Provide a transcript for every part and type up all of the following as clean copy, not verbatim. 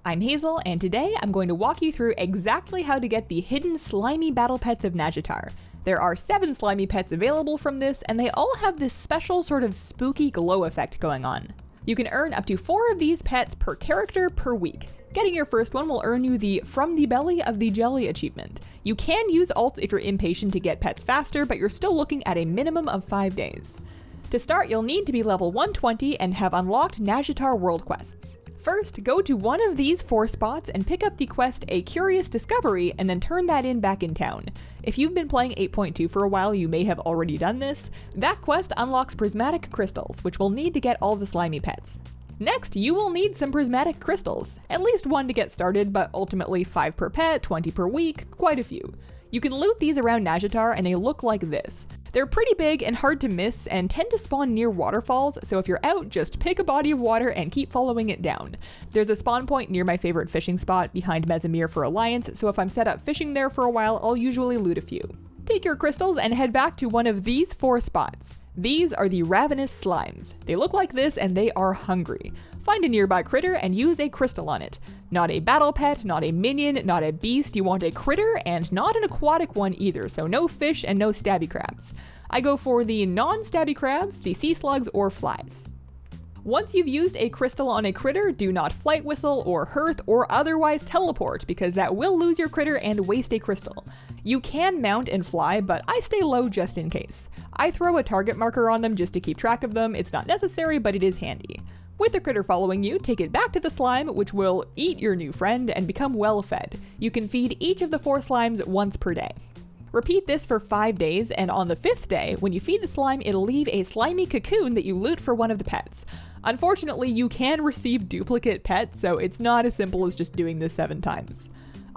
I'm Hazel, and today I'm going to walk you through exactly how to get the hidden slimy battle pets of Nazjatar. There are 7 slimy pets available from this, and they all have this special sort of spooky glow effect going on. You can earn up to 4 of these pets per character per week. Getting your first one will earn you the From the Belly of the Jelly achievement. You can use alt if you're impatient to get pets faster, but you're still looking at a minimum of 5 days. To start, you'll need to be level 120 and have unlocked Nazjatar world quests. First, go to one of these 4 spots and pick up the quest A Curious Discovery and then turn that in back in town. If you've been playing 8.2 for a while, you may have already done this. That quest unlocks Prismatic Crystals, which we'll need to get all the slimy pets. Next, you will need some Prismatic Crystals. At least 1 to get started, but ultimately 5 per pet, 20 per week, quite a few. You can loot these around Nazjatar and they look like this. They're pretty big and hard to miss and tend to spawn near waterfalls, so if you're out, just pick a body of water and keep following it down. There's a spawn point near my favorite fishing spot behind Mesamir for Alliance, so if I'm set up fishing there for a while, I'll usually loot a few. Take your crystals and head back to one of these 4 spots. These are the Ravenous Slimes. They look like this and they are hungry. Find a nearby critter and use a crystal on it. Not a battle pet, not a minion, not a beast, you want a critter and not an aquatic one either, so no fish and no stabby crabs. I go for the non-stabby crabs, the sea slugs, or flies. Once you've used a crystal on a critter, do not flight whistle or hearth or otherwise teleport because that will lose your critter and waste a crystal. You can mount and fly, but I stay low just in case. I throw a target marker on them just to keep track of them. It's not necessary, but it is handy. With the critter following you, take it back to the slime, which will eat your new friend and become well fed. You can feed each of the 4 slimes once per day. Repeat this for 5 days, and on the 5th day, when you feed the slime, it'll leave a slimy cocoon that you loot for one of the pets. Unfortunately, you can receive duplicate pets, so it's not as simple as just doing this 7 times.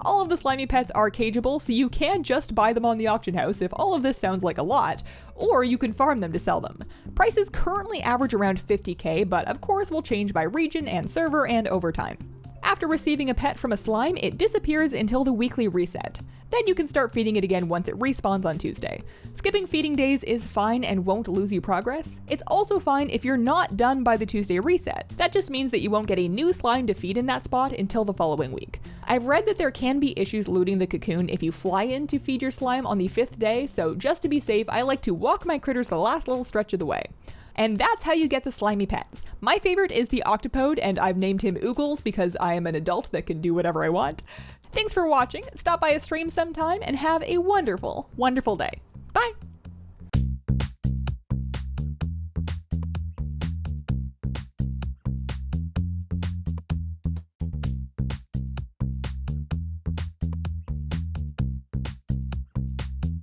All of the slimy pets are cageable, so you can just buy them on the auction house if all of this sounds like a lot, or you can farm them to sell them. Prices currently average around 50k, but of course will change by region and server and over time. After receiving a pet from a slime, it disappears until the weekly reset. Then you can start feeding it again once it respawns on Tuesday. Skipping feeding days is fine and won't lose you progress. It's also fine if you're not done by the Tuesday reset. That just means that you won't get a new slime to feed in that spot until the following week. I've read that there can be issues looting the cocoon if you fly in to feed your slime on the 5th day, so just to be safe, I like to walk my critters the last little stretch of the way. And that's how you get the slimy pets. My favorite is the Octopode, and I've named him Oogles because I am an adult that can do whatever I want. Thanks for watching, stop by a stream sometime, and have a wonderful, wonderful day. Bye!